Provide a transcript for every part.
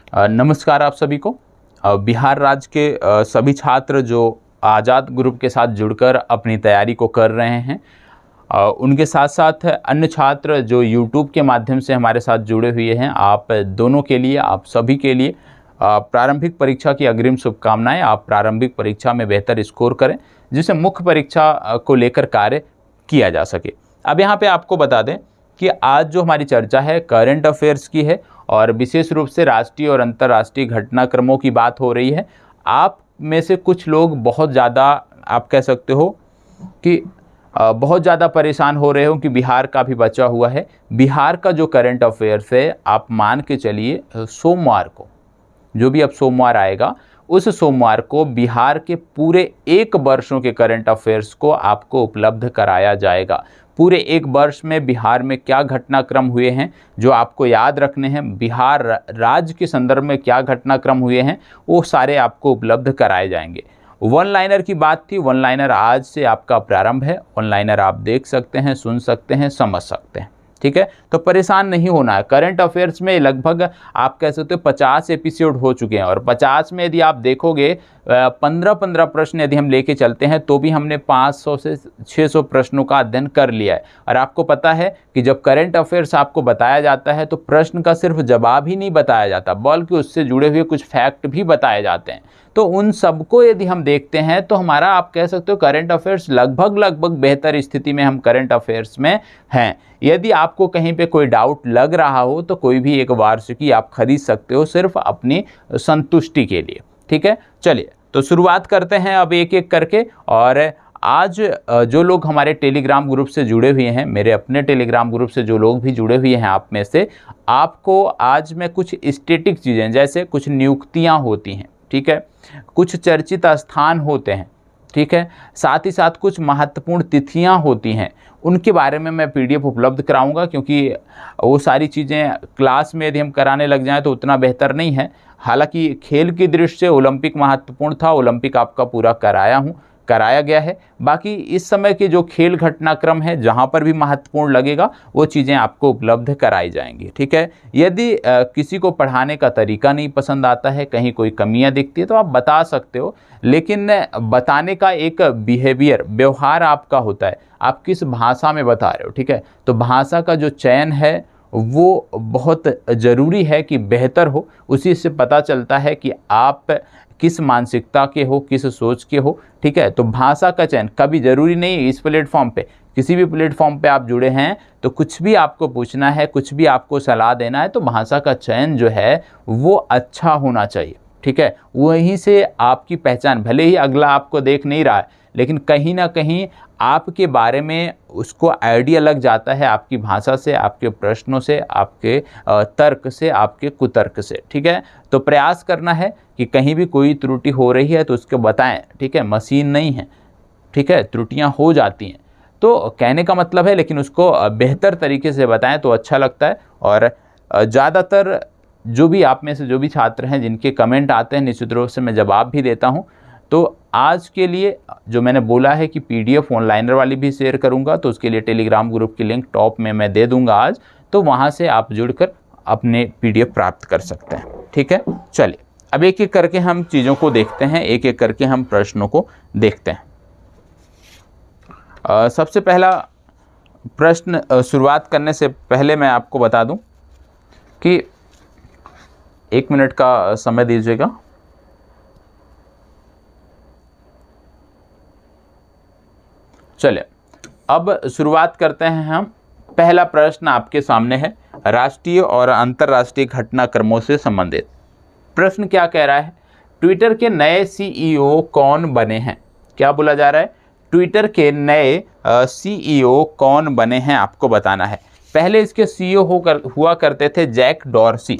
नमस्कार आप सभी को। बिहार राज्य के सभी छात्र जो आज़ाद ग्रुप के साथ जुड़कर अपनी तैयारी को कर रहे हैं, उनके साथ साथ अन्य छात्र जो यूट्यूब के माध्यम से हमारे साथ जुड़े हुए हैं, आप दोनों के लिए, आप सभी के लिए प्रारंभिक परीक्षा की अग्रिम शुभकामनाएं। आप प्रारंभिक परीक्षा में बेहतर स्कोर करें जिससे मुख्य परीक्षा को लेकर कार्य किया जा सके। अब यहाँ पे आपको बता दें कि आज जो हमारी चर्चा है करंट अफेयर्स की है और विशेष रूप से राष्ट्रीय और अंतर्राष्ट्रीय घटनाक्रमों की बात हो रही है। आप में से कुछ लोग बहुत ज़्यादा, आप कह सकते हो कि बहुत ज़्यादा परेशान हो रहे हो कि बिहार का भी बचा हुआ है। बिहार का जो करंट अफेयर्स है, आप मान के चलिए सोमवार को, जो भी अब सोमवार आएगा, उस सोमवार को बिहार के पूरे एक वर्षों के करंट अफेयर्स को आपको उपलब्ध कराया जाएगा। पूरे एक वर्ष में बिहार में क्या घटनाक्रम हुए हैं जो आपको याद रखने हैं, बिहार राज्य के संदर्भ में क्या घटनाक्रम हुए हैं, वो सारे आपको उपलब्ध कराए जाएंगे। वन लाइनर की बात थी, वन लाइनर आज से आपका प्रारंभ है। वन लाइनर आप देख सकते हैं, सुन सकते हैं, समझ सकते हैं, ठीक है। तो परेशान नहीं होना है। करंट अफेयर्स में लगभग आप कह सकते हो 50 एपिसोड हो चुके हैं और 50 में यदि आप देखोगे 15-15 प्रश्न यदि हम लेके चलते हैं तो भी हमने 500 से 600 प्रश्नों का अध्ययन कर लिया है। और आपको पता है कि जब करंट अफेयर्स आपको बताया जाता है तो प्रश्न का सिर्फ जवाब ही नहीं बताया जाता, बल्कि उससे जुड़े हुए कुछ फैक्ट भी बताए जाते हैं। तो उन सबको यदि हम देखते हैं तो हमारा, आप कह सकते हो, करंट अफेयर्स लगभग बेहतर स्थिति में हम करंट अफेयर्स में हैं। यदि आपको कहीं पे कोई डाउट लग रहा हो तो कोई भी एक वार्षिकी आप खरीद सकते हो सिर्फ अपनी संतुष्टि के लिए, ठीक है। चलिए तो शुरुआत करते हैं अब एक एक करके। और आज जो लोग हमारे टेलीग्राम ग्रुप से जुड़े हुए हैं, मेरे अपने टेलीग्राम ग्रुप से जो लोग भी जुड़े हुए हैं आप में से, आपको आज मैं कुछ स्टैटिक चीज़ें, जैसे कुछ नियुक्तियां होती हैं, ठीक है, कुछ चर्चित स्थान होते हैं, ठीक है, साथ ही साथ कुछ महत्वपूर्ण तिथियां होती हैं, उनके बारे में मैं पीडीएफ उपलब्ध कराऊंगा। क्योंकि वो सारी चीज़ें क्लास में यदि हम कराने लग जाएं तो उतना बेहतर नहीं है। हालांकि खेल की दृष्टि से ओलंपिक महत्वपूर्ण था, ओलंपिक आपका पूरा कराया गया है। बाकी इस समय के जो खेल घटनाक्रम है, जहां पर भी महत्वपूर्ण लगेगा वो चीज़ें आपको उपलब्ध कराई जाएंगी, ठीक है। यदि किसी को पढ़ाने का तरीका नहीं पसंद आता है, कहीं कोई कमियां दिखती है तो आप बता सकते हो, लेकिन बताने का एक बिहेवियर, व्यवहार आपका होता है, आप किस भाषा में बता रहे हो, ठीक है। तो भाषा का जो चयन है वो बहुत ज़रूरी है कि बेहतर हो। उसी से पता चलता है कि आप किस मानसिकता के हो, किस सोच के हो, ठीक है। तो भाषा का चयन कभी ज़रूरी नहीं। इस प्लेटफॉर्म पे, किसी भी प्लेटफॉर्म पे आप जुड़े हैं तो कुछ भी आपको पूछना है, कुछ भी आपको सलाह देना है, तो भाषा का चयन जो है वो अच्छा होना चाहिए, ठीक है। वहीं से आपकी पहचान, भले ही अगला आपको देख नहीं रहा है, लेकिन कहीं ना कहीं आपके बारे में उसको आइडिया लग जाता है, आपकी भाषा से, आपके प्रश्नों से, आपके तर्क से, आपके कुतर्क से, ठीक है। तो प्रयास करना है कि कहीं भी कोई त्रुटि हो रही है तो उसको बताएं, ठीक है। मशीन नहीं है, ठीक है, त्रुटियां हो जाती हैं, तो कहने का मतलब है, लेकिन उसको बेहतर तरीके से बताएं तो अच्छा लगता है। और ज़्यादातर जो भी आप में से जो भी छात्र हैं जिनके कमेंट आते हैं, निश्चित रूप से मैं जवाब भी देता हूं। तो आज के लिए जो मैंने बोला है कि पीडीएफ ऑनलाइनर वाली भी शेयर करूंगा, तो उसके लिए टेलीग्राम ग्रुप की लिंक टॉप में मैं दे दूंगा आज, तो वहां से आप जुड़कर अपने पीडीएफ प्राप्त कर सकते हैं, ठीक है। चलिए अब एक एक करके हम चीज़ों को देखते हैं, एक एक करके हम प्रश्नों को देखते हैं। सबसे पहला प्रश्न, शुरुआत करने से पहले मैं आपको बता दूं कि 1 मिनट का समय दीजिएगा। चलिए अब शुरुआत करते हैं हम। पहला प्रश्न आपके सामने है, राष्ट्रीय और अंतर्राष्ट्रीय घटनाक्रमों से संबंधित। प्रश्न क्या कह रहा है? ट्विटर के नए सीईओ कौन बने हैं? क्या बोला जा रहा है? ट्विटर के नए सीईओ कौन बने हैं आपको बताना है। पहले इसके सीईओ हुआ करते थे जैक डॉर्सी।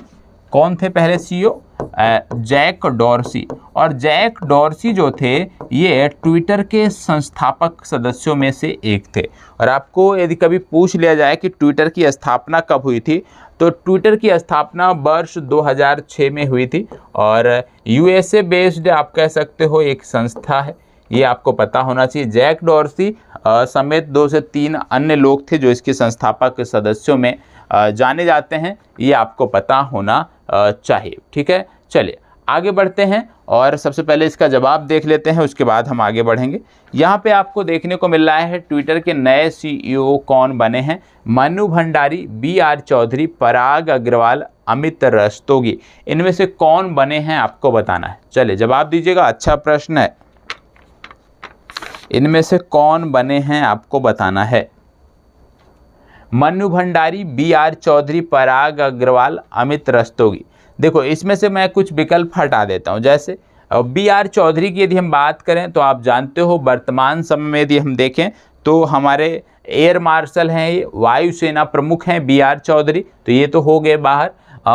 कौन थे पहले सीईओ? Jack Dorsey. और जैक डॉर्सी जो थे ये ट्विटर के संस्थापक सदस्यों में से एक थे। और आपको यदि कभी पूछ लिया जाए कि ट्विटर की स्थापना कब हुई थी, तो ट्विटर की स्थापना वर्ष 2006 में हुई थी। और यूएसए बेस्ड आप कह सकते हो एक संस्था है, ये आपको पता होना चाहिए। जैक डॉर्सी समेत 2 से 3 अन्य लोग थे जो इसके संस्थापक सदस्यों में जाने जाते हैं, ये आपको पता होना चाहिए। ठीक है, चलिए आगे बढ़ते हैं और सबसे पहले इसका जवाब देख लेते हैं, उसके बाद हम आगे बढ़ेंगे। यहाँ पे आपको देखने को मिल रहा है ट्विटर के नए CEO कौन बने हैं। मनु भंडारी, BR चौधरी, पराग अग्रवाल, अमित रस्तोगी। इनमें से कौन बने हैं आपको बताना है। चलिए जवाब दीजिएगा, अच्छा प्रश्न है। इनमें से कौन बने हैं आपको बताना है। मनु भंडारी, BR चौधरी, पराग अग्रवाल, अमित रस्तोगी। देखो इसमें से मैं कुछ विकल्प हटा देता हूं। जैसे BR चौधरी की यदि हम बात करें तो आप जानते हो वर्तमान समय में यदि हम देखें तो हमारे एयर मार्शल हैं, ये वायुसेना प्रमुख हैं BR चौधरी, तो ये तो हो गए बाहर।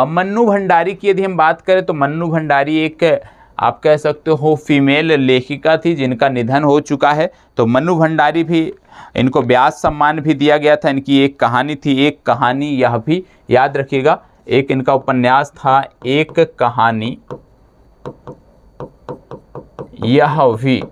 मन्नू भंडारी की यदि हम बात करें तो मन्नू भंडारी एक आप कह सकते हो फीमेल लेखिका थी जिनका निधन हो चुका है, तो मन्नू भंडारी भी, इनको व्यास सम्मान भी दिया गया था। इनकी एक कहानी थी, एक कहानी, यह भी याद रखिएगा। एक इनका उपन्यास था, एक कहानी यह भी,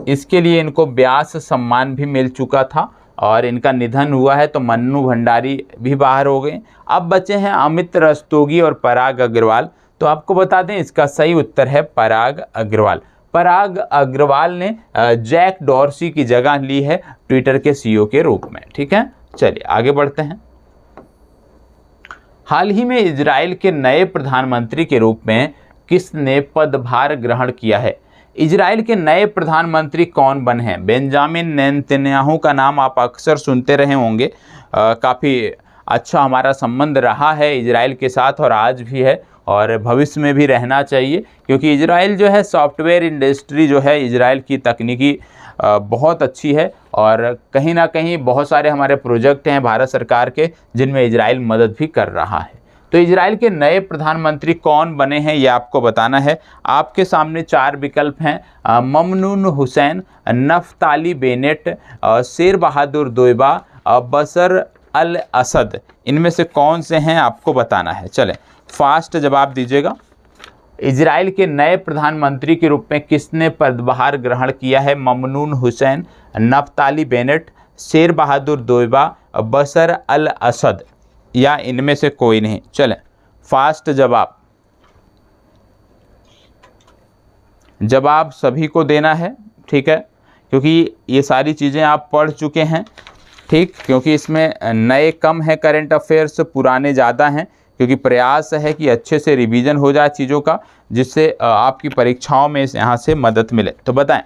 इसके लिए इनको व्यास सम्मान भी मिल चुका था और इनका निधन हुआ है, तो मन्नू भंडारी भी बाहर हो गए। अब बचे हैं अमित रस्तोगी और पराग अग्रवाल। तो आपको बता दें इसका सही उत्तर है पराग अग्रवाल। पराग अग्रवाल ने जैक डॉर्सी की जगह ली है ट्विटर के CEO के रूप में। ठीक है, चलिए आगे बढ़ते हैं। हाल ही में इजराइल के नए प्रधानमंत्री के रूप में किसने पदभार ग्रहण किया है। इजराइल के नए प्रधानमंत्री कौन बने हैं। बेंजामिन नेतन्याहू का नाम आप अक्सर सुनते रहे होंगे। काफ़ी अच्छा हमारा संबंध रहा है इजराइल के साथ और आज भी है और भविष्य में भी रहना चाहिए, क्योंकि इजराइल जो है सॉफ्टवेयर इंडस्ट्री जो है इजराइल की तकनीकी बहुत अच्छी है और कहीं ना कहीं बहुत सारे हमारे प्रोजेक्ट हैं भारत सरकार के जिनमें इजराइल मदद भी कर रहा है। तो इजराइल के नए प्रधानमंत्री कौन बने हैं ये आपको बताना है। आपके सामने 4 विकल्प हैं, ममनून हुसैन, नफ्ताली बेनेट, शेर बहादुर दोइबा, बशर अल असद। इनमें से कौन से हैं आपको बताना है। चलें फास्ट जवाब दीजिएगा। इजराइल के नए प्रधानमंत्री के रूप में किसने पदभार ग्रहण किया है। ममनून हुसैन, नफ्ताली बेनेट, शेर बहादुर दोइबा, बशर अल असद, या इनमें से कोई नहीं। चलें फास्ट जवाब सभी को देना है, ठीक है, क्योंकि ये सारी चीज़ें आप पढ़ चुके हैं। ठीक, क्योंकि इसमें नए कम हैं करंट अफेयर्स, पुराने ज़्यादा हैं, क्योंकि प्रयास है कि अच्छे से रिवीजन हो जाए चीज़ों का, जिससे आपकी परीक्षाओं में यहाँ से मदद मिले। तो बताएं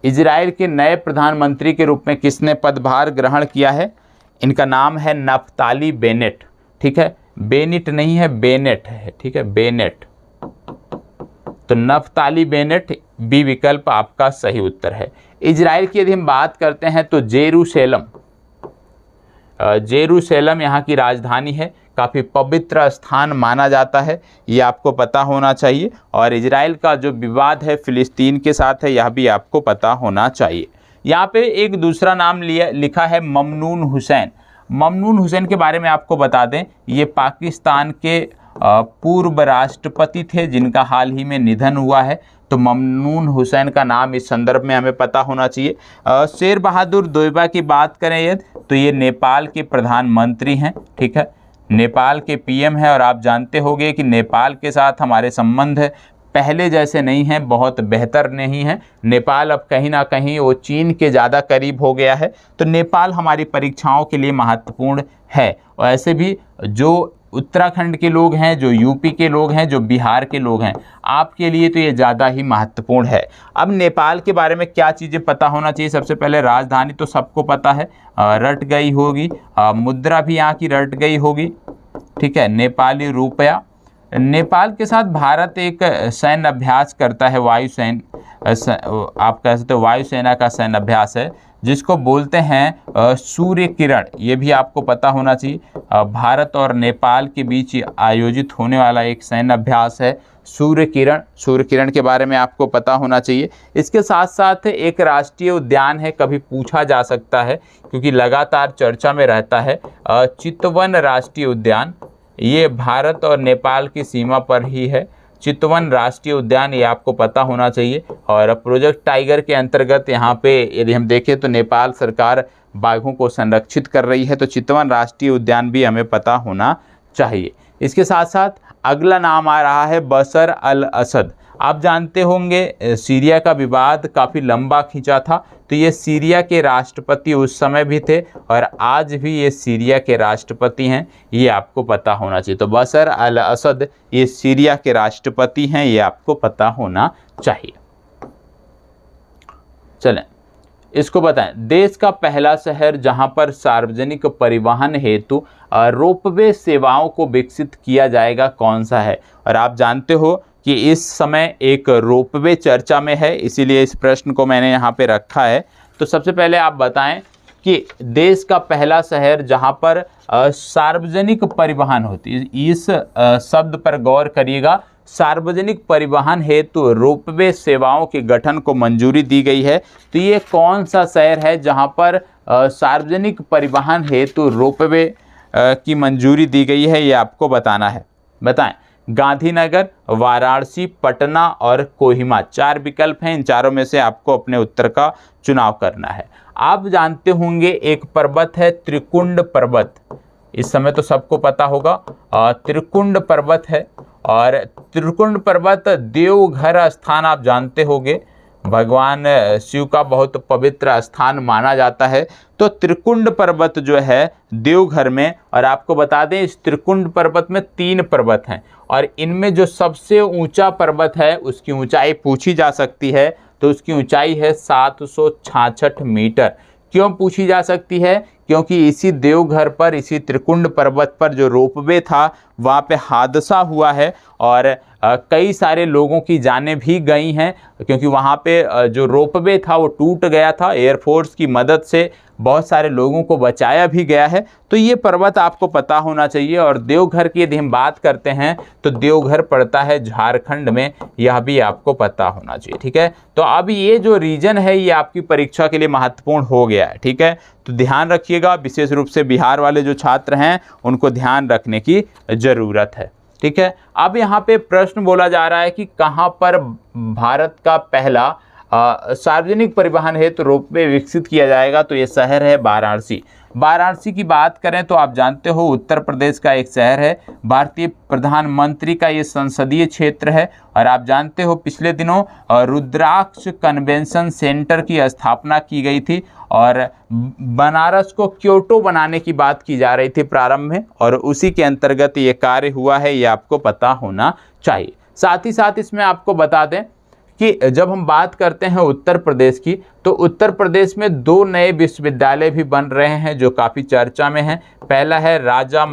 इजराइल के नए प्रधानमंत्री के रूप में किसने पदभार ग्रहण किया है। इनका नाम है नफ्ताली बेनेट। ठीक है, बेनिट नहीं है, बेनेट है। ठीक है, बेनेट। तो नफ्ताली बेनेट बी विकल्प आपका सही उत्तर है। इजराइल की यदि हम बात करते हैं तो जेरूशलेम यहाँ की राजधानी है, काफ़ी पवित्र स्थान माना जाता है, ये आपको पता होना चाहिए। और इजराइल का जो विवाद है फिलिस्तीन के साथ है, यह भी आपको पता होना चाहिए। यहाँ पे एक दूसरा नाम लिखा है ममनून हुसैन। ममनून हुसैन के बारे में आपको बता दें, ये पाकिस्तान के पूर्व राष्ट्रपति थे जिनका हाल ही में निधन हुआ है। तो ममनून हुसैन का नाम इस संदर्भ में हमें पता होना चाहिए। शेर बहादुर दोइबा की बात करें यदि, तो ये नेपाल के प्रधानमंत्री हैं। ठीक है, नेपाल के PM हैं और आप जानते होंगे कि नेपाल के साथ हमारे संबंध पहले जैसे नहीं हैं, बहुत बेहतर नहीं है। नेपाल अब कहीं ना कहीं वो चीन के ज़्यादा करीब हो गया है, तो नेपाल हमारी परीक्षाओं के लिए महत्वपूर्ण है। और ऐसे भी जो उत्तराखंड के लोग हैं, जो यूपी के लोग हैं, जो बिहार के लोग हैं, आपके लिए तो ये ज़्यादा ही महत्वपूर्ण है। अब नेपाल के बारे में क्या चीज़ें पता होना चाहिए। सबसे पहले राजधानी तो सबको पता है, रट गई होगी, मुद्रा भी यहाँ की रट गई होगी। ठीक है, नेपाली रुपया। नेपाल के साथ भारत एक सैन्य अभ्यास करता है, आप कह सकते हो वायुसेना का सैन्य अभ्यास है, जिसको बोलते हैं सूर्य किरण। ये भी आपको पता होना चाहिए। भारत और नेपाल के बीच आयोजित होने वाला एक सैन्य अभ्यास है सूर्य किरण। सूर्य किरण के बारे में आपको पता होना चाहिए। इसके साथ साथ एक राष्ट्रीय उद्यान है, कभी पूछा जा सकता है क्योंकि लगातार चर्चा में रहता है, चितवन राष्ट्रीय उद्यान। ये भारत और नेपाल की सीमा पर ही है। चितवन राष्ट्रीय उद्यान, ये आपको पता होना चाहिए। और प्रोजेक्ट टाइगर के अंतर्गत यहाँ पे यदि हम देखें तो नेपाल सरकार बाघों को संरक्षित कर रही है, तो चितवन राष्ट्रीय उद्यान भी हमें पता होना चाहिए। इसके साथ साथ अगला नाम आ रहा है बशर अल असद। आप जानते होंगे सीरिया का विवाद काफ़ी लंबा खींचा था, तो ये सीरिया के राष्ट्रपति उस समय भी थे और आज भी ये सीरिया के राष्ट्रपति हैं, ये आपको पता होना चाहिए। तो बशर अल असद ये सीरिया के राष्ट्रपति हैं, ये आपको पता होना चाहिए। चलें इसको बताएं, देश का पहला शहर जहां पर सार्वजनिक परिवहन हेतु रोपवे सेवाओं को विकसित किया जाएगा कौन सा है। और आप जानते हो कि इस समय एक रोपवे चर्चा में है, इसीलिए इस प्रश्न को मैंने यहाँ पे रखा है। तो सबसे पहले आप बताएं कि देश का पहला शहर जहाँ पर सार्वजनिक परिवहन होती है, इस शब्द पर गौर करिएगा, सार्वजनिक परिवहन हेतु रोपवे सेवाओं के गठन को मंजूरी दी गई है। तो ये कौन सा शहर है जहाँ पर सार्वजनिक परिवहन हेतु रोपवे की मंजूरी दी गई है, ये आपको बताना है। बताएं, गांधीनगर, वाराणसी, पटना और कोहिमा, 4 विकल्प हैं, इन चारों में से आपको अपने उत्तर का चुनाव करना है। आप जानते होंगे एक पर्वत है त्रिकुंड पर्वत, इस समय तो सबको पता होगा, त्रिकुंड पर्वत है। और त्रिकुंड पर्वत देवघर स्थान आप जानते होंगे, भगवान शिव का बहुत पवित्र स्थान माना जाता है। तो त्रिकुंड पर्वत जो है देवघर में, और आपको बता दें इस त्रिकुंड पर्वत में 3 पर्वत हैं और इनमें जो सबसे ऊंचा पर्वत है उसकी ऊंचाई पूछी जा सकती है, तो उसकी ऊंचाई है 766 मीटर। क्यों पूछी जा सकती है? क्योंकि इसी देवघर पर, इसी त्रिकुंड पर्वत पर जो रोपवे था वहाँ पे हादसा हुआ है और कई सारे लोगों की जानें भी गई हैं, क्योंकि वहाँ पे जो रोपवे था वो टूट गया था। एयरफोर्स की मदद से बहुत सारे लोगों को बचाया भी गया है। तो ये पर्वत आपको पता होना चाहिए। और देवघर की यदि हम बात करते हैं तो देवघर पड़ता है झारखंड में, यह भी आपको पता होना चाहिए। ठीक है, तो अब ये जो रीजन है ये आपकी परीक्षा के लिए महत्वपूर्ण हो गया है। ठीक है, तो ध्यान रखिएगा, विशेष रूप से बिहार वाले जो छात्र हैं उनको ध्यान रखने की ज़रूरत है। ठीक है, अब यहाँ पे प्रश्न बोला जा रहा है कि कहाँ पर भारत का पहला सार्वजनिक परिवहन हेतु रोपवे विकसित किया जाएगा। तो ये शहर है वाराणसी। वाराणसी की बात करें तो आप जानते हो उत्तर प्रदेश का एक शहर है, भारतीय प्रधानमंत्री का ये संसदीय क्षेत्र है। और आप जानते हो पिछले दिनों रुद्राक्ष कन्वेंशन सेंटर की स्थापना की गई थी और बनारस को क्योटो बनाने की बात की जा रही थी प्रारंभ में, और उसी के अंतर्गत ये कार्य हुआ है, ये आपको पता होना चाहिए। साथ ही साथ इसमें आपको बता दें कि जब हम बात करते हैं उत्तर प्रदेश की, तो उत्तर प्रदेश में 2 नए विश्वविद्यालय भी बन रहे हैं जो काफ़ी चर्चा में हैं। पहला है राजा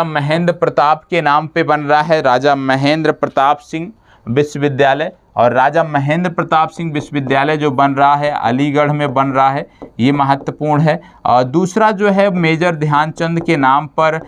महेंद्र प्रताप के नाम पे बन रहा है, राजा महेंद्र प्रताप सिंह विश्वविद्यालय। और राजा महेंद्र प्रताप सिंह विश्वविद्यालय जो बन रहा है अलीगढ़ में बन रहा है, ये महत्वपूर्ण है। और दूसरा जो है मेजर ध्यानचंद के नाम पर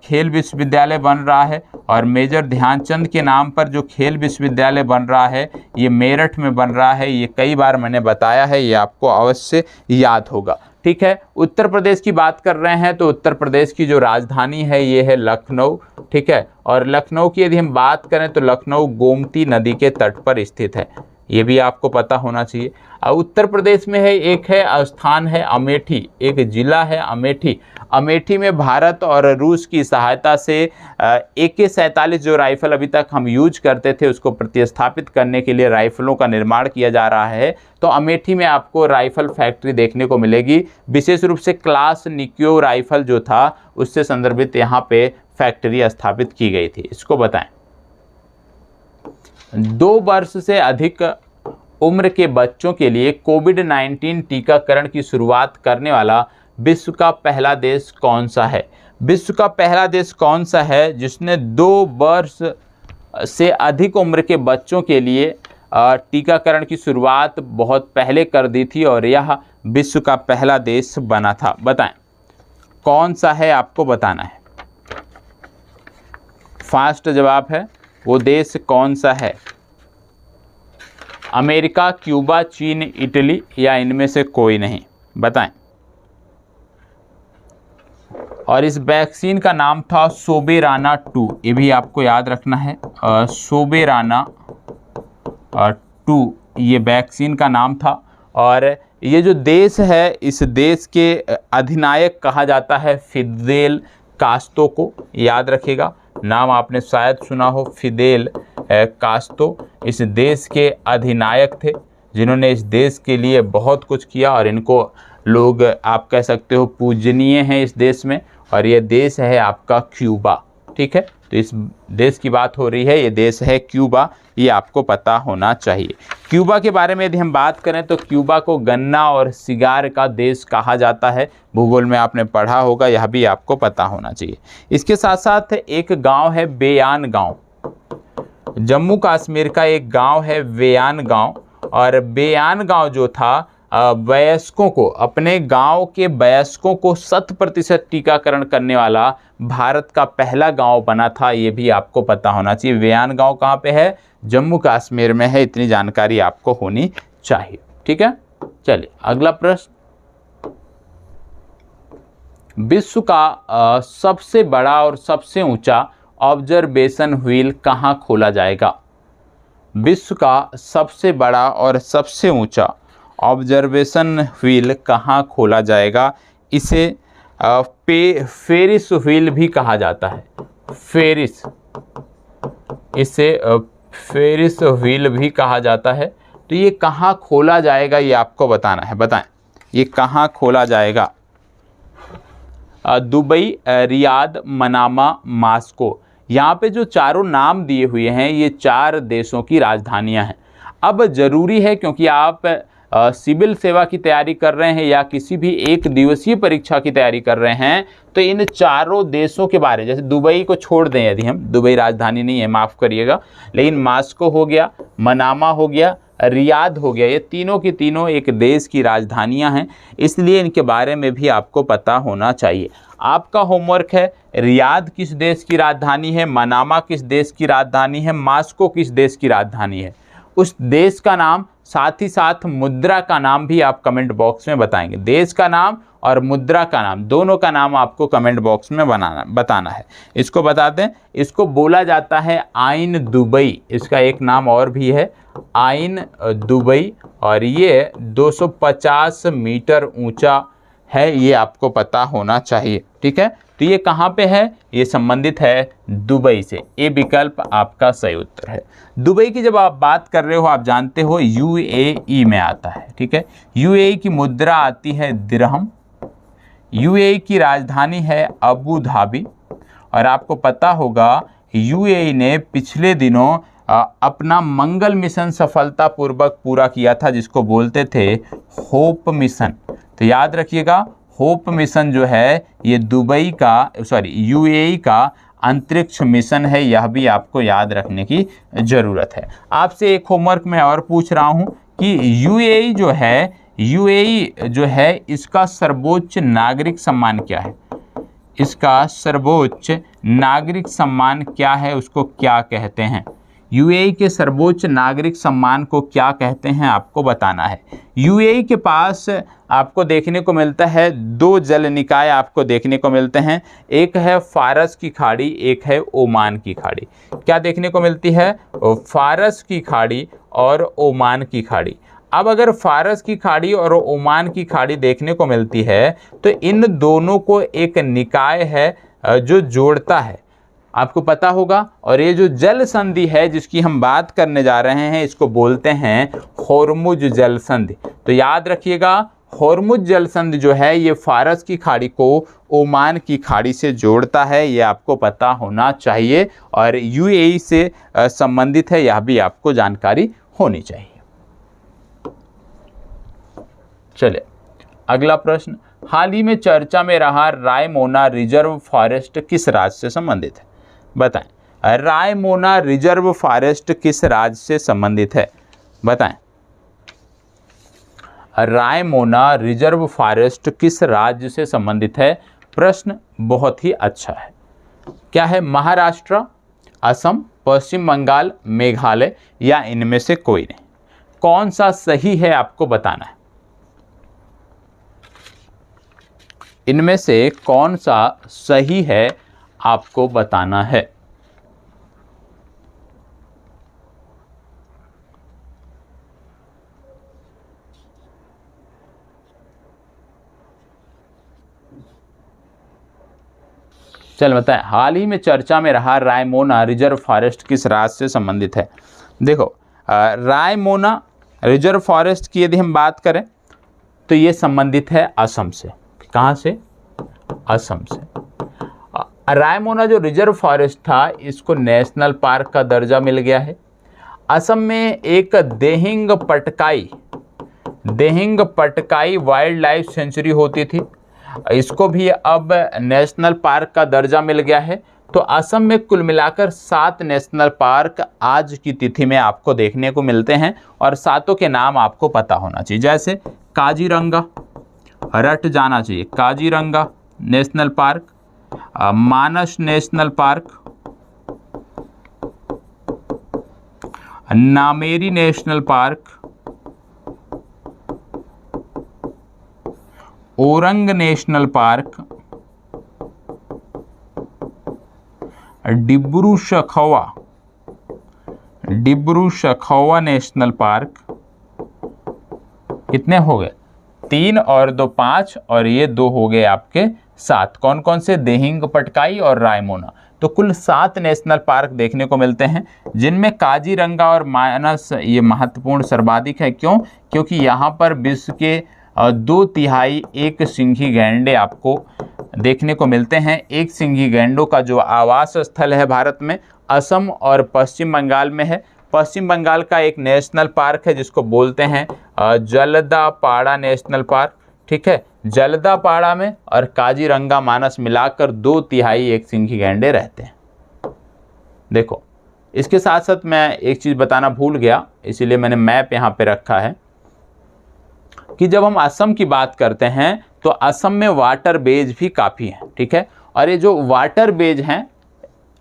खेल विश्वविद्यालय बन रहा है, और मेजर ध्यानचंद के नाम पर जो खेल विश्वविद्यालय बन रहा है ये मेरठ में बन रहा है। ये कई बार मैंने बताया है, ये आपको अवश्य याद होगा। ठीक है, उत्तर प्रदेश की बात कर रहे हैं तो उत्तर प्रदेश की जो राजधानी है ये है लखनऊ। ठीक है, और लखनऊ की यदि हम बात करें तो लखनऊ गोमती नदी के तट पर स्थित है, ये भी आपको पता होना चाहिए। उत्तर प्रदेश में है एक है स्थान है अमेठी, एक जिला है अमेठी। अमेठी में भारत और रूस की सहायता से AK-47 जो राइफल अभी तक हम यूज करते थे उसको प्रतिस्थापित करने के लिए राइफलों का निर्माण किया जा रहा है। तो अमेठी में आपको राइफल फैक्ट्री देखने को मिलेगी, विशेष रूप से क्लास निक्यो राइफल जो था उससे संदर्भित यहाँ पे फैक्ट्री स्थापित की गई थी। इसको बताएं, 2 वर्ष से अधिक उम्र के बच्चों के लिए कोविड-19 टीकाकरण की शुरुआत करने वाला विश्व का पहला देश कौन सा है? विश्व का पहला देश कौन सा है जिसने 2 वर्ष से अधिक उम्र के बच्चों के लिए टीकाकरण की शुरुआत बहुत पहले कर दी थी और यह विश्व का पहला देश बना था? बताएं कौन सा है, आपको बताना है। फास्ट जवाब है, वो देश कौन सा है? अमेरिका, क्यूबा, चीन, इटली या इनमें से कोई नहीं? बताएं। और इस वैक्सीन का नाम था सोबेराना 2। ये भी आपको याद रखना है, सोबेराना 2 ये वैक्सीन का नाम था। और ये जो देश है, इस देश के अधिनायक कहा जाता है फिदेल कास्त्रो को। याद रखिएगा, नाम आपने शायद सुना हो, फिदेल कास्त्रो इस देश के अधिनायक थे, जिन्होंने इस देश के लिए बहुत कुछ किया और इनको लोग आप कह सकते हो पूजनीय हैं इस देश में। और ये देश है आपका क्यूबा। ठीक है, तो इस देश की बात हो रही है, ये देश है क्यूबा, ये आपको पता होना चाहिए। क्यूबा के बारे में यदि हम बात करें तो क्यूबा को गन्ना और सिगार का देश कहा जाता है। भूगोल में आपने पढ़ा होगा, यह भी आपको पता होना चाहिए। इसके साथ साथ एक गांव है बेयान गांव, जम्मू कश्मीर का एक गांव है बेयान गांव। और बेयान गांव जो था वयस्कों को, अपने गांव के वयस्कों को 100% टीकाकरण करने वाला भारत का पहला गांव बना था। ये भी आपको पता होना चाहिए। बेयान गांव कहाँ पे है? जम्मू कश्मीर में है। इतनी जानकारी आपको होनी चाहिए। ठीक है, चलिए अगला प्रश्न। विश्व का सबसे बड़ा और सबसे ऊंचा ऑब्जर्वेशन व्हील कहाँ खोला जाएगा? विश्व का सबसे बड़ा और सबसे ऊंचा ऑब्जर्वेशन व्हील कहाँ खोला जाएगा? इसे फेरिस व्हील भी कहा जाता है। फेरिस, इसे फेरिस व्हील भी कहा जाता है। तो ये कहाँ खोला जाएगा ये आपको बताना है। बताएं, ये कहाँ खोला जाएगा? Dubai, Riyadh, Manama, Moscow. यहाँ पे जो चारों नाम दिए हुए हैं ये 4 देशों की राजधानियाँ हैं। अब ज़रूरी है, क्योंकि आप सिविल सेवा की तैयारी कर रहे हैं या किसी भी एक दिवसीय परीक्षा की तैयारी कर रहे हैं, तो इन चारों देशों के बारे, जैसे दुबई को छोड़ दें यदि हम, दुबई राजधानी नहीं है, माफ़ करिएगा, लेकिन मास्को हो गया, मनामा हो गया, रियाद हो गया, ये तीनों की तीनों एक देश की राजधानियां हैं, इसलिए इनके बारे में भी आपको पता होना चाहिए। आपका होमवर्क है, रियाद किस देश की राजधानी है, मनामा किस देश की राजधानी है, मास्को किस देश की राजधानी है, उस देश का नाम, साथ ही साथ मुद्रा का नाम भी आप कमेंट बॉक्स में बताएंगे। देश का नाम और मुद्रा का नाम, दोनों का नाम आपको कमेंट बॉक्स में बताना है। इसको बता दें, इसको बोला जाता है आइन दुबई। इसका एक नाम और भी है, आइन दुबई, और ये 250 मीटर ऊंचा है, ये आपको पता होना चाहिए। ठीक है, तो ये कहाँ पे है? ये संबंधित है दुबई से। ये विकल्प आपका सही उत्तर है। दुबई की जब आप बात कर रहे हो, आप जानते हो यूएई में आता है। ठीक है, यूएई की मुद्रा आती है दिरहम। यूएई की राजधानी है अबू धाबी। और आपको पता होगा यूएई ने पिछले दिनों अपना मंगल मिशन सफलतापूर्वक पूरा किया था, जिसको बोलते थे होप मिशन। तो याद रखिएगा, होप मिशन जो है ये यूएई का अंतरिक्ष मिशन है। यह भी आपको याद रखने की ज़रूरत है। आपसे एक होमवर्क मैं और पूछ रहा हूँ कि यूएई जो है इसका सर्वोच्च नागरिक सम्मान क्या है? इसका सर्वोच्च नागरिक सम्मान क्या है, उसको क्या कहते हैं? यूएई के सर्वोच्च नागरिक सम्मान को क्या कहते हैं, आपको बताना है। यूएई के पास आपको देखने को मिलता है 2 जल निकाय आपको देखने को मिलते हैं। एक है फारस की खाड़ी, एक है ओमान की खाड़ी। क्या देखने को मिलती है? फारस की खाड़ी और ओमान की खाड़ी। अब अगर फारस की खाड़ी और ओमान की खाड़ी देखने को मिलती है, तो इन दोनों को एक निकाय है जो जोड़ता है, आपको पता होगा। और ये जो जल संधि है जिसकी हम बात करने जा रहे हैं, इसको बोलते हैं होर्मुज जल संधि। तो याद रखिएगा, होर्मुज जल संधि जो है ये फारस की खाड़ी को ओमान की खाड़ी से जोड़ता है, ये आपको पता होना चाहिए। और यूएई से संबंधित है, यह भी आपको जानकारी होनी चाहिए। चलिए अगला प्रश्न। हाल ही में चर्चा में रहा रायमोना रिजर्व फॉरेस्ट किस राज्य से संबंधित है? बताएं, रायमोना रिजर्व फॉरेस्ट किस राज्य से संबंधित है? बताएं, रायमोना रिजर्व फॉरेस्ट किस राज्य से संबंधित है? प्रश्न बहुत ही अच्छा है। क्या है? महाराष्ट्र, असम, पश्चिम बंगाल, मेघालय या इनमें से कोई नहीं? कौन सा सही है आपको बताना है। इनमें से कौन सा सही है आपको बताना है। चल बताएं, हाल ही में चर्चा में रहा रायमोना रिजर्व फॉरेस्ट किस राज्य से संबंधित है। देखो रायमोना रिजर्व फॉरेस्ट की यदि हम बात करें तो ये संबंधित है असम से। कहाँ से? असम से। रायमोना जो रिजर्व फॉरेस्ट था इसको नेशनल पार्क का दर्जा मिल गया है। असम में एक Dehing Patkai wild life sanctuary होती थी, इसको भी अब नेशनल पार्क का दर्जा मिल गया है। तो असम में कुल मिलाकर 7 नेशनल पार्क आज की तिथि में आपको देखने को मिलते हैं और 7 के नाम आपको पता होना चाहिए। जैसे काजीरंगा, रट जाना चाहिए, Kaziranga national park, Manas national park, Nameri national park, Orang national park, Dibru Saikhowa national park. कितने हो गए? 3 और 2 5 और ये 2 हो गए आपके 7। कौन कौन से? देहिंग पटकाई और रायमोना। तो कुल 7 नेशनल पार्क देखने को मिलते हैं, जिनमें काजीरंगा और मानस ये महत्वपूर्ण सर्वाधिक है। क्यों? क्योंकि यहाँ पर विश्व के 2/3 एक सिंघी गैंडे आपको देखने को मिलते हैं। एक सिंघी गैंडों का जो आवास स्थल है भारत में असम और पश्चिम बंगाल में है। पश्चिम बंगाल का एक नेशनल पार्क है जिसको बोलते हैं जलदापाड़ा नेशनल पार्क। ठीक है, जलदापाड़ा में और काजीरंगा मानस मिलाकर 2/3 एक सिंघी गैंडे रहते हैं। देखो, इसके साथ साथ मैं एक चीज़ बताना भूल गया, इसीलिए मैंने मैप यहाँ पे रखा है कि जब हम असम की बात करते हैं तो असम में वाटर बेज भी काफ़ी हैं। ठीक है, और ये जो वाटर बेज हैं,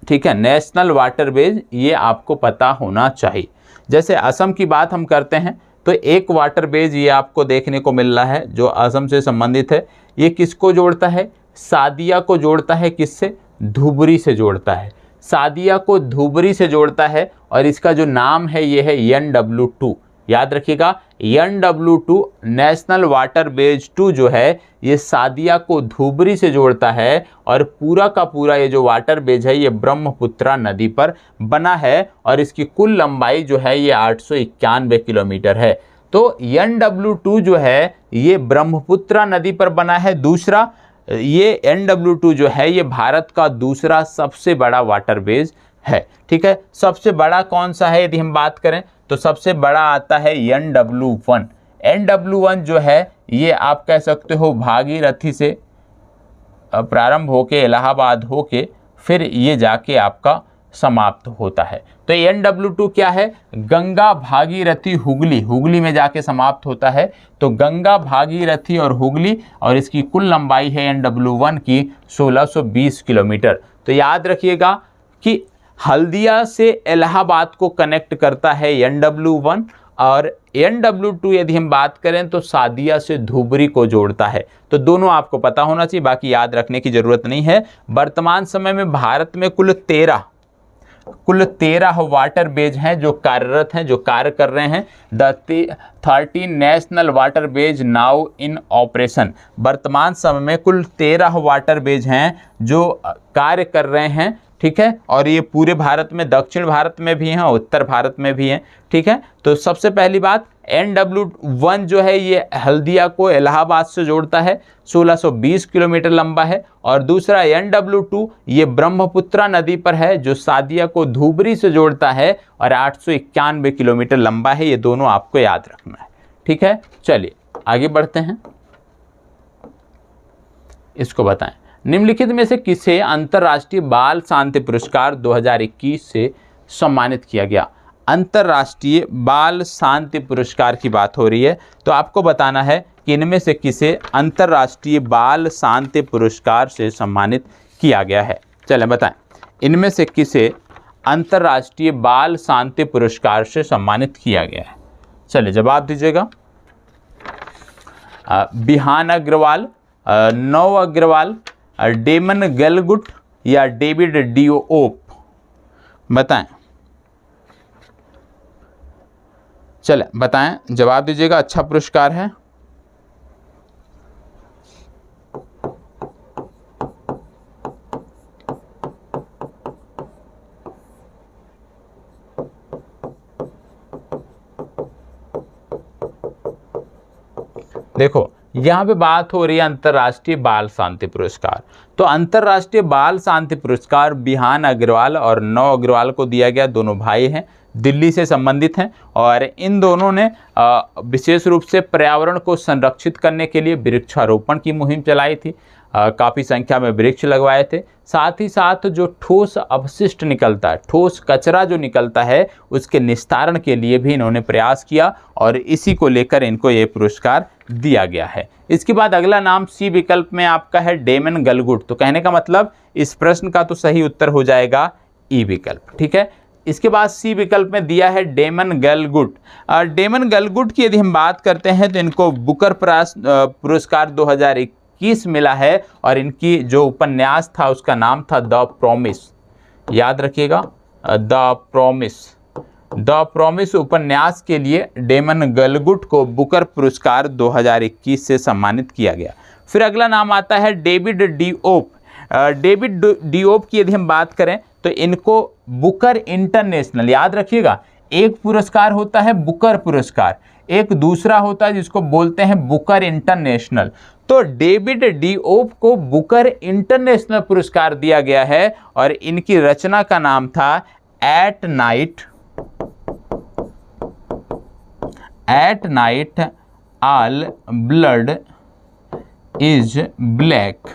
ठीक है, नेशनल वाटर बेज, ये आपको पता होना चाहिए। जैसे असम की बात हम करते हैं तो एक वाटर बेज ये आपको देखने को मिल रहा है जो असम से संबंधित है। ये किसको जोड़ता है? सादिया को जोड़ता है। किससे? धुबरी से जोड़ता है। सादिया को धुबरी से जोड़ता है और इसका जो नाम है ये है NW2। याद रखिएगा, NW2 नेशनल वाटर बेज 2 जो है ये सादिया को धुबरी से जोड़ता है और पूरा का पूरा ये जो वाटर बेज है ये ब्रह्मपुत्रा नदी पर बना है और इसकी कुल लंबाई जो है ये 891 किलोमीटर है। तो NW2 जो है ये ब्रह्मपुत्रा नदी पर बना है। दूसरा, ये NW2 जो है ये भारत का दूसरा सबसे बड़ा वाटर बेज है। ठीक है, सबसे बड़ा कौन सा है यदि हम बात करें तो सबसे बड़ा आता है NW1। NW1 जो है ये आप कह सकते हो भागीरथी से प्रारंभ होके इलाहाबाद होके फिर ये जाके आपका समाप्त होता है। तो NW2 क्या है? गंगा भागीरथी हुगली में जाके समाप्त होता है। तो गंगा भागीरथी और हुगली, और इसकी कुल लंबाई है NW1 की 1620 किलोमीटर। तो याद रखिएगा कि हल्दिया से इलाहाबाद को कनेक्ट करता है NW1 और NW2 यदि हम बात करें तो सादिया से धुबरी को जोड़ता है। तो दोनों आपको पता होना चाहिए, बाकी याद रखने की ज़रूरत नहीं है। वर्तमान समय में भारत में कुल 13 वाटर बेज हैं जो कार्यरत हैं, जो कार्य कर रहे हैं। 13 national water ways now in operation. वर्तमान समय में कुल 13 वाटर बेज हैं जो कार्य कर रहे हैं। ठीक है, और ये पूरे भारत में, दक्षिण भारत में भी हैं, उत्तर भारत में भी हैं। ठीक है, तो सबसे पहली बात NW1 जो है ये हल्दिया को इलाहाबाद से जोड़ता है, 1620 किलोमीटर लंबा है। और दूसरा NW2 ये ब्रह्मपुत्रा नदी पर है जो सादिया को धुबरी से जोड़ता है और 891 किलोमीटर लंबा है। ये दोनों आपको याद रखना है। ठीक है, चलिए आगे बढ़ते हैं, इसको बताएं। निम्नलिखित में से किसे अंतर्राष्ट्रीय बाल शांति पुरस्कार 2021 से सम्मानित किया गया? अंतर्राष्ट्रीय बाल शांति पुरस्कार की बात हो रही है, तो आपको बताना है कि इनमें से किसे अंतर्राष्ट्रीय बाल शांति पुरस्कार से सम्मानित किया गया है। चलें बताएं, इनमें से किसे अंतर्राष्ट्रीय बाल शांति पुरस्कार से सम्मानित किया गया है? चलिए जवाब दीजिएगा। बिहान अग्रवाल, नौ अग्रवाल, डेमन गलगुट या डेविड डिओप? बताएं, चले बताएं, जवाब दीजिएगा। अच्छा पुरस्कार है। देखो यहाँ पे बात हो रही है अंतर्राष्ट्रीय बाल शांति पुरस्कार। तो अंतर्राष्ट्रीय बाल शांति पुरस्कार बिहान अग्रवाल और नौ अग्रवाल को दिया गया। दोनों भाई हैं, दिल्ली से संबंधित हैं और इन दोनों ने विशेष रूप से पर्यावरण को संरक्षित करने के लिए वृक्षारोपण की मुहिम चलाई थी। काफ़ी संख्या में वृक्ष लगवाए थे। साथ ही साथ जो ठोस अपशिष्ट निकलता है, ठोस कचरा जो निकलता है, उसके निस्तारण के लिए भी इन्होंने प्रयास किया और इसी को लेकर इनको ये पुरस्कार दिया गया है। इसके बाद अगला नाम सी विकल्प में आपका है डेमन गलगुट। तो कहने का मतलब इस प्रश्न का तो सही उत्तर हो जाएगा ई विकल्प। ठीक है, इसके बाद सी विकल्प में दिया है डेमन गलगुट। डेमन गलगुट की यदि हम बात करते हैं तो इनको बुकर पुरस्कार 2021 मिला है और इनकी जो उपन्यास था उसका नाम था द प्रॉमिस। याद रखिएगा, द प्रॉमिस। द प्रॉमिस उपन्यास के लिए डेमन गलगुट को बुकर पुरस्कार 2021 से सम्मानित किया गया। फिर अगला नाम आता है डेविड डिओप। डेविड डिओप की यदि हम बात करें तो इनको बुकर इंटरनेशनल, याद रखिएगा, एक पुरस्कार होता है बुकर पुरस्कार, एक दूसरा होता है जिसको बोलते हैं बुकर इंटरनेशनल। तो डेविड डिओप को बुकर इंटरनेशनल पुरस्कार दिया गया है और इनकी रचना का नाम था at night all blood is black.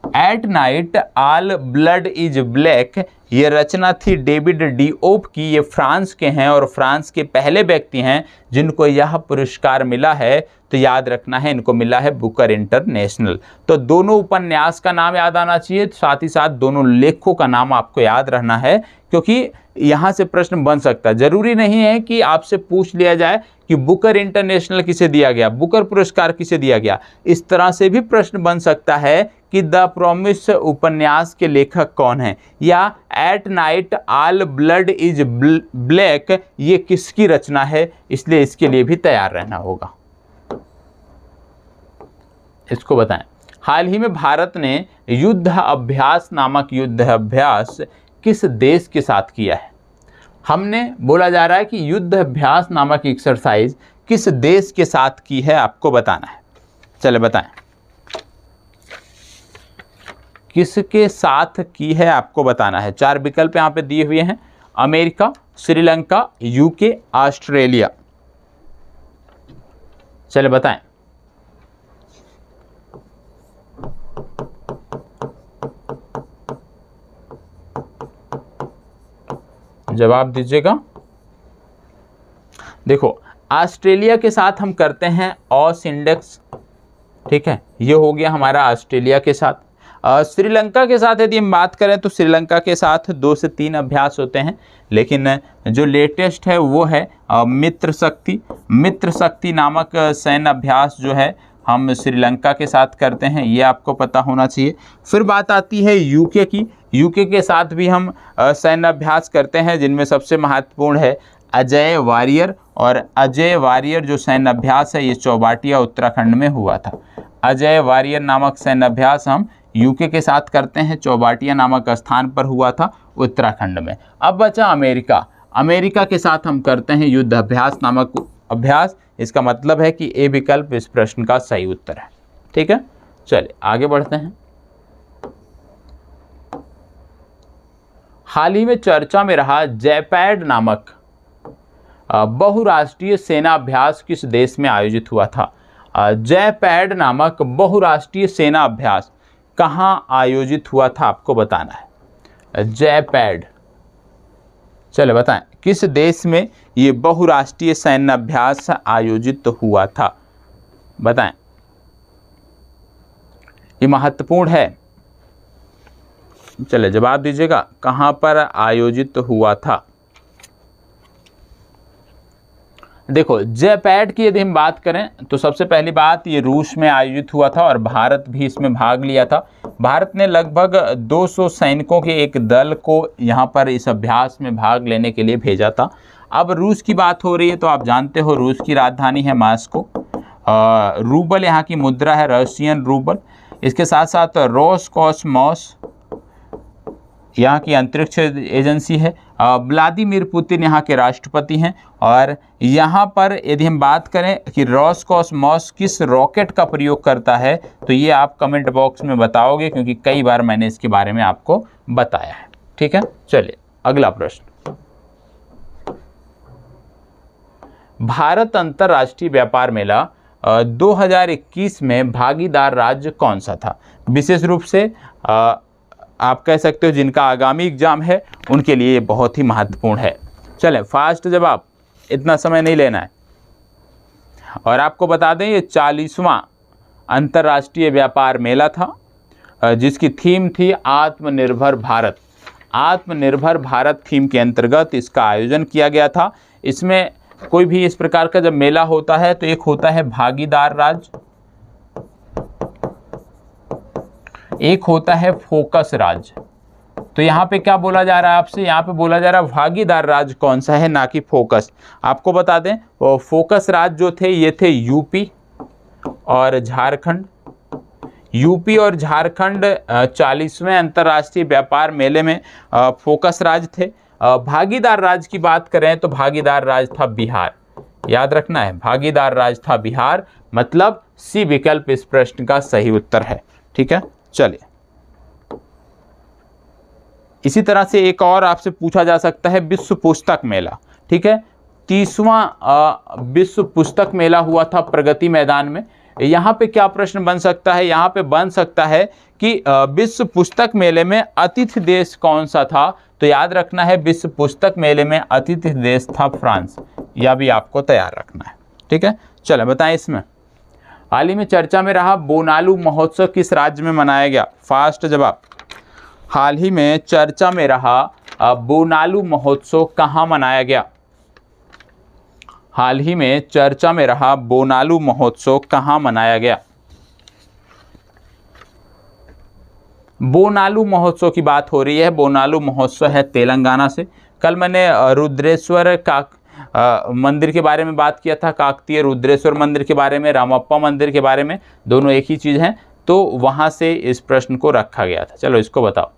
At night all blood is black ये रचना थी डेविड डिओप की। ये फ्रांस के हैं और फ्रांस के पहले व्यक्ति हैं जिनको यह पुरस्कार मिला है। तो याद रखना है, इनको मिला है बुकर इंटरनेशनल। तो दोनों उपन्यास का नाम याद आना चाहिए, साथ ही साथ दोनों लेखकों का नाम आपको याद रहना है, क्योंकि यहाँ से प्रश्न बन सकता है। जरूरी नहीं है कि आपसे पूछ लिया जाए कि बुकर इंटरनेशनल किसे दिया गया, बुकर पुरस्कार किसे दिया गया। इस तरह से भी प्रश्न बन सकता है कि द प्रॉमिस उपन्यास के लेखक कौन हैं, या at night all blood is black ये किसकी रचना है। इसलिए इसके लिए भी तैयार रहना होगा। इसको बताएं, हाल ही में भारत ने युद्ध अभ्यास नामक युद्ध अभ्यास किस देश के साथ किया है? हमने बोला जा रहा है कि युद्ध अभ्यास नामक एक्सरसाइज किस देश के साथ की है, आपको बताना है। चले बताएं, किसके साथ की है आपको बताना है। 4 विकल्प यहाँ पे दिए हुए हैं, अमेरिका, श्रीलंका, यूके, ऑस्ट्रेलिया। चले बताएं, जवाब दीजिएगा। देखो, ऑस्ट्रेलिया के साथ हम करते हैं ऑस इंडेक्स, ठीक है, ये हो गया हमारा ऑस्ट्रेलिया के साथ। श्रीलंका के साथ यदि हम बात करें तो श्रीलंका के साथ 2 से 3 अभ्यास होते हैं, लेकिन जो लेटेस्ट है वो है मित्र शक्ति नामक सैन्य अभ्यास जो है हम श्रीलंका के साथ करते हैं, ये आपको पता होना चाहिए। फिर बात आती है यूके की। यूके के साथ भी हम सैन्य अभ्यास करते हैं, जिनमें सबसे महत्वपूर्ण है अजय वारियर। और अजय वारियर जो सैन्य अभ्यास है ये चौबाटिया उत्तराखंड में हुआ था। अजय वारियर नामक सैन्य अभ्यास हम यूके के साथ करते हैं, चौबाटिया नामक स्थान पर हुआ था उत्तराखंड में। अब बचा अमेरिका। अमेरिका के साथ हम करते हैं युद्ध अभ्यास नामक अभ्यास। इसका मतलब है कि ए विकल्प इस प्रश्न का सही उत्तर है। ठीक है, चलिए आगे बढ़ते हैं। हाल ही में चर्चा में रहा जैपैड नामक बहुराष्ट्रीय सेना अभ्यास किस देश में आयोजित हुआ था? जैपैड नामक बहुराष्ट्रीय सेना अभ्यास कहाँ आयोजित हुआ था, आपको बताना है। जैपैड, चले बताएं, किस देश में ये बहुराष्ट्रीय सैन्य अभ्यास आयोजित हुआ था, बताएं। ये महत्वपूर्ण है, चले जवाब दीजिएगा, कहाँ पर आयोजित हुआ था? देखो जयपैड की यदि हम बात करें तो सबसे पहली बात ये रूस में आयोजित हुआ था और भारत भी इसमें भाग लिया था। भारत ने लगभग 200 सैनिकों के एक दल को यहाँ पर इस अभ्यास में भाग लेने के लिए भेजा था। अब रूस की बात हो रही है तो आप जानते हो रूस की राजधानी है मॉस्को। रूबल यहाँ की मुद्रा है, रशियन रूबल। इसके साथ साथ रोसकॉसमॉस यहाँ की अंतरिक्ष एजेंसी है। व्लादिमीर पुतिन यहाँ के राष्ट्रपति हैं। और यहाँ पर यदि हम बात करें कि रोसकॉसमॉस किस रॉकेट का प्रयोग करता है तो ये आप कमेंट बॉक्स में बताओगे, क्योंकि कई बार मैंने इसके बारे में आपको बताया है। ठीक है, चलिए अगला प्रश्न। भारत अंतर्राष्ट्रीय व्यापार मेला 2021 में भागीदार राज्य कौन सा था? विशेष रूप से आप कह सकते हो जिनका आगामी एग्जाम है उनके लिए ये बहुत ही महत्वपूर्ण है। चलें फास्ट जवाब, इतना समय नहीं लेना है। और आपको बता दें ये 40वां अंतर्राष्ट्रीय व्यापार मेला था जिसकी थीम थी आत्मनिर्भर भारत। आत्मनिर्भर भारत थीम के अंतर्गत इसका आयोजन किया गया था। इसमें कोई भी इस प्रकार का जब मेला होता है तो एक होता है भागीदार राज्य, एक होता है फोकस राज्य। तो यहाँ पे क्या बोला जा रहा है आपसे? यहाँ पे बोला जा रहा है भागीदार राज्य कौन सा है, ना कि फोकस। आपको बता दें वो फोकस राज्य जो थे ये थे यूपी और झारखंड। यूपी और झारखंड 40वें अंतर्राष्ट्रीय व्यापार मेले में फोकस राज्य थे। भागीदार राज्य की बात करें तो भागीदार राज्य था बिहार। याद रखना है, भागीदार राज्य था बिहार, मतलब सी विकल्प इस प्रश्न का सही उत्तर है। ठीक है, चलिए इसी तरह से एक और आपसे पूछा जा सकता है विश्व पुस्तक मेला। ठीक है, 30वां विश्व पुस्तक मेला हुआ था प्रगति मैदान में। यहाँ पे क्या प्रश्न बन सकता है? यहाँ पे बन सकता है कि विश्व पुस्तक मेले में अतिथि देश कौन सा था? तो याद रखना है विश्व पुस्तक मेले में अतिथि देश था फ्रांस। यह भी आपको तैयार रखना है। ठीक है, चलो बताएं इसमें हाल ही में चर्चा में रहा बोनालू महोत्सव किस राज्य में मनाया गया? फास्ट जवाब, हाल ही में चर्चा में रहा बोनालू महोत्सव कहाँ मनाया गया? हाल ही में चर्चा में रहा बोनालू महोत्सव कहाँ मनाया गया? बोनालू महोत्सव की बात हो रही है। बोनालू महोत्सव है तेलंगाना से। कल मैंने रुद्रेश्वर का मंदिर के बारे में बात किया था, काकतीय रुद्रेश्वर मंदिर के बारे में, रामप्पा मंदिर के बारे में, दोनों एक ही चीज़ हैं। तो वहाँ से इस प्रश्न को रखा गया था। चलो इसको बताओ।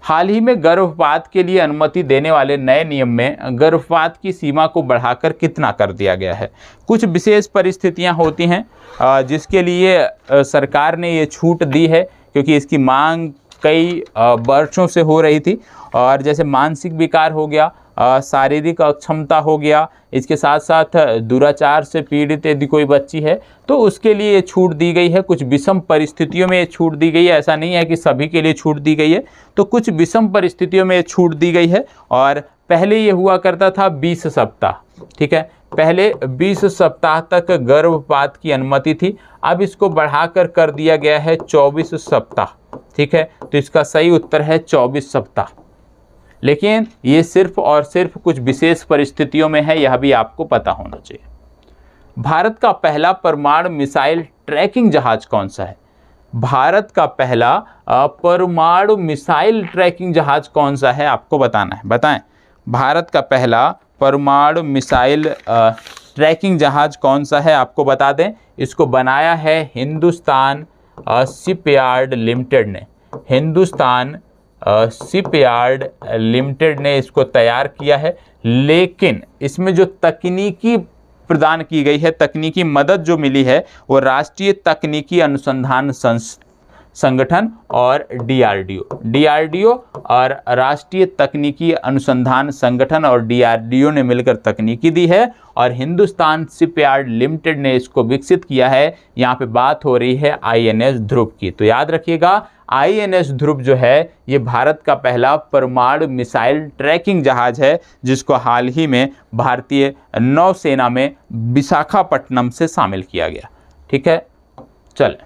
हाल ही में गर्भपात के लिए अनुमति देने वाले नए नियम में गर्भपात की सीमा को बढ़ाकर कितना कर दिया गया है? कुछ विशेष परिस्थितियां होती हैं जिसके लिए सरकार ने ये छूट दी है, क्योंकि इसकी मांग कई वर्षों से हो रही थी। और जैसे मानसिक विकार हो गया, शारीरिक अक्षमता हो गया, इसके साथ साथ दुराचार से पीड़ित यदि कोई बच्ची है तो उसके लिए ये छूट दी गई है। कुछ विषम परिस्थितियों में ये छूट दी गई है, ऐसा नहीं है कि सभी के लिए छूट दी गई है। तो कुछ विषम परिस्थितियों में ये छूट दी गई है। और पहले ये हुआ करता था 20 सप्ताह। ठीक है, पहले 20 सप्ताह तक गर्भपात की अनुमति थी, अब इसको बढ़ाकर कर दिया गया है 24 सप्ताह। ठीक है, तो इसका सही उत्तर है 24 सप्ताह। लेकिन ये सिर्फ और सिर्फ कुछ विशेष परिस्थितियों में है, यह भी आपको पता होना चाहिए। भारत का पहला परमाणु मिसाइल ट्रैकिंग जहाज कौन सा है? भारत का पहला परमाणु मिसाइल ट्रैकिंग जहाज कौन सा है आपको बताना है। बताएं, भारत का पहला परमाणु मिसाइल ट्रैकिंग जहाज कौन सा है आपको बता दें। इसको बनाया है हिंदुस्तान शिपयार्ड लिमिटेड ने। हिंदुस्तान शिपयार्ड लिमिटेड ने इसको तैयार किया है। लेकिन इसमें जो तकनीकी प्रदान की गई है, तकनीकी मदद जो मिली है, वो राष्ट्रीय तकनीकी अनुसंधान संगठन और डीआरडीओ और राष्ट्रीय तकनीकी अनुसंधान संगठन और डीआरडीओ ने मिलकर तकनीकी दी है और हिंदुस्तान शिपयार्ड लिमिटेड ने इसको विकसित किया है। यहाँ पे बात हो रही है आईएनएस ध्रुव की। तो याद रखिएगा, आईएनएस ध्रुव जो है ये भारत का पहला परमाणु मिसाइल ट्रैकिंग जहाज है, जिसको हाल ही में भारतीय नौसेना में विशाखापट्टनम से शामिल किया गया। ठीक है, चलें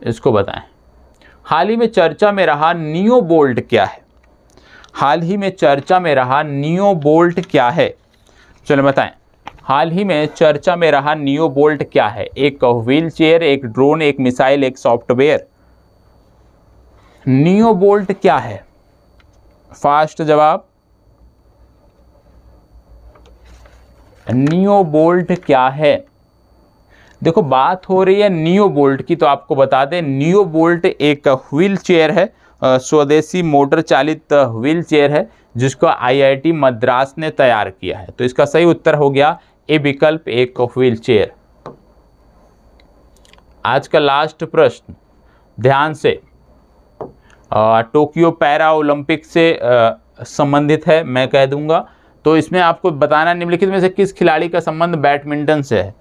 इसको बताएं। हाल ही में चर्चा में रहा नियो बोल्ट क्या है? हाल ही में चर्चा में रहा नियो बोल्ट क्या है? चलो बताएं, हाल ही में चर्चा में रहा नियो बोल्ट क्या है? एक व्हील चेयर, एक ड्रोन, एक मिसाइल, एक सॉफ्टवेयर। नियो बोल्ट क्या है? फास्ट जवाब, नियो बोल्ट क्या है? देखो बात हो रही है नियो बोल्ट की, तो आपको बता दें नियो बोल्ट एक व्हील चेयर है, स्वदेशी मोटर चालित व्हील चेयर है, जिसको आईआईटी मद्रास ने तैयार किया है। तो इसका सही उत्तर हो गया ए विकल्प, एक व्हील चेयर। आज का लास्ट प्रश्न ध्यान से, टोक्यो पैरा ओलंपिक से संबंधित है, मैं कह दूंगा। तो इसमें आपको बताना निम्नलिखित में से किस खिलाड़ी का संबंध बैडमिंटन से है?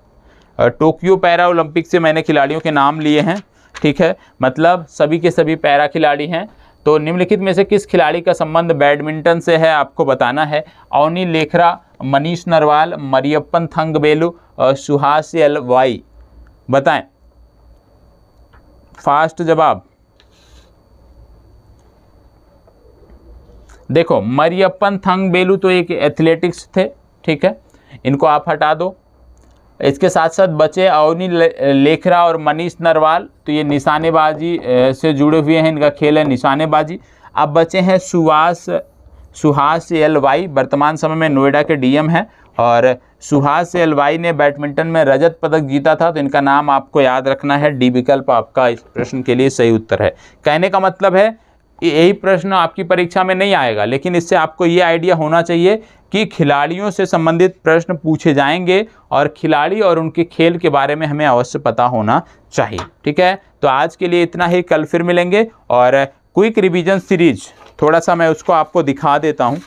टोक्यो पैरा ओलंपिक से मैंने खिलाड़ियों के नाम लिए हैं, ठीक है, मतलब सभी के सभी पैरा खिलाड़ी हैं। तो निम्नलिखित में से किस खिलाड़ी का संबंध बैडमिंटन से है, आपको बताना है। Avani Lekhara, Manish Narwal, Mariyappan Thangavelu, Suhas L Y. बताएं, फास्ट जवाब। देखो मरियप्पन थंगबेलु तो एक एथलेटिक्स थे, ठीक है, इनको आप हटा दो। इसके साथ साथ बचे अवनी लेखरा और मनीष नरवाल, तो ये निशानेबाजी से जुड़े हुए हैं, इनका खेल है निशानेबाजी। अब बचे हैं सुहास एल वाई, वर्तमान समय में नोएडा के डीएम हैं, और सुहास एल वाई ने बैडमिंटन में रजत पदक जीता था, तो इनका नाम आपको याद रखना है। डी विकल्प आपका इस प्रश्न के लिए सही उत्तर है। कहने का मतलब है यही प्रश्न आपकी परीक्षा में नहीं आएगा, लेकिन इससे आपको ये आइडिया होना चाहिए कि खिलाड़ियों से संबंधित प्रश्न पूछे जाएंगे और खिलाड़ी और उनके खेल के बारे में हमें अवश्य पता होना चाहिए, ठीक है। तो आज के लिए इतना ही, कल फिर मिलेंगे। और क्विक रिवीजन सीरीज थोड़ा सा मैं उसको आपको दिखा देता हूँ,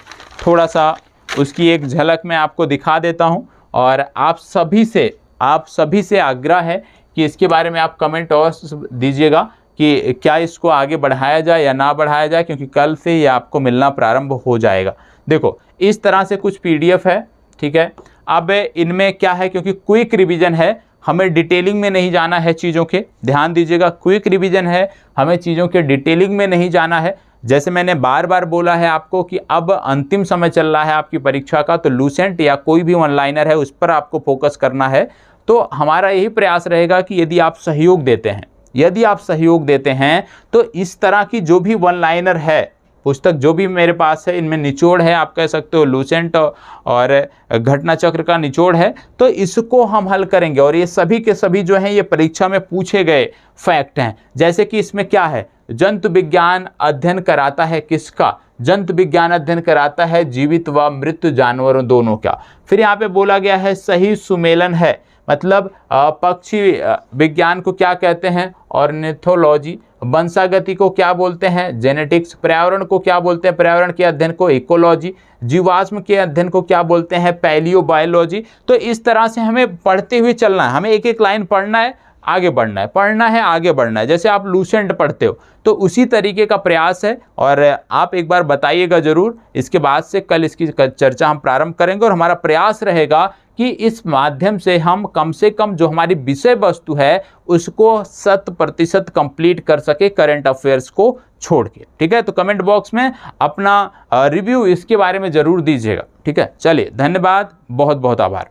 थोड़ा सा उसकी एक झलक मैं आपको दिखा देता हूँ। और आप सभी से आग्रह है कि इसके बारे में आप कमेंट अवश्य दीजिएगा कि क्या इसको आगे बढ़ाया जाए या ना बढ़ाया जाए, क्योंकि कल से ये आपको मिलना प्रारंभ हो जाएगा। देखो इस तरह से कुछ पीडीएफ है, ठीक है। अब इनमें क्या है, क्योंकि क्विक रिवीजन है, हमें डिटेलिंग में नहीं जाना है चीज़ों के, ध्यान दीजिएगा, क्विक रिवीजन है, हमें चीज़ों के डिटेलिंग में नहीं जाना है। जैसे मैंने बार बार बोला है आपको कि अब अंतिम समय चल रहा है आपकी परीक्षा का, तो लूसेंट या कोई भी ऑनलाइनर है उस पर आपको फोकस करना है। तो हमारा यही प्रयास रहेगा कि यदि आप सहयोग देते हैं तो इस तरह की जो भी वन लाइनर है पुस्तक जो भी मेरे पास है, इनमें निचोड़ है, आप कह सकते हो लूसेंट और घटना चक्र का निचोड़ है, तो इसको हम हल करेंगे। और ये सभी के सभी जो हैं ये परीक्षा में पूछे गए फैक्ट हैं। जैसे कि इसमें क्या है, जंतु विज्ञान अध्ययन कराता है किसका? जंतु विज्ञान अध्ययन कराता है जीवित व मृत जानवरों दोनों का। फिर यहाँ पे बोला गया है सही सुमेलन है, मतलब पक्षी विज्ञान को क्या कहते हैं? ऑर्निथोलॉजी। वंशागति को क्या बोलते हैं? जेनेटिक्स। पर्यावरण को क्या बोलते हैं? पर्यावरण के अध्ययन को इकोलॉजी। जीवाश्म के अध्ययन को क्या बोलते हैं? पैलियोबायोलॉजी। तो इस तरह से हमें पढ़ते हुए चलना है, हमें एक एक लाइन पढ़ना है, आगे बढ़ना है, पढ़ना है, आगे बढ़ना है। जैसे आप लूसेंट पढ़ते हो तो उसी तरीके का प्रयास है। और आप एक बार बताइएगा जरूर, इसके बाद से कल इसकी चर्चा हम प्रारंभ करेंगे। और हमारा प्रयास रहेगा कि इस माध्यम से हम कम से कम जो हमारी विषय वस्तु है उसको 100% कंप्लीट कर सके, करंट अफेयर्स को छोड़ के, ठीक है। तो कमेंट बॉक्स में अपना रिव्यू इसके बारे में जरूर दीजिएगा, ठीक है। चलिए, धन्यवाद, बहुत बहुत आभार।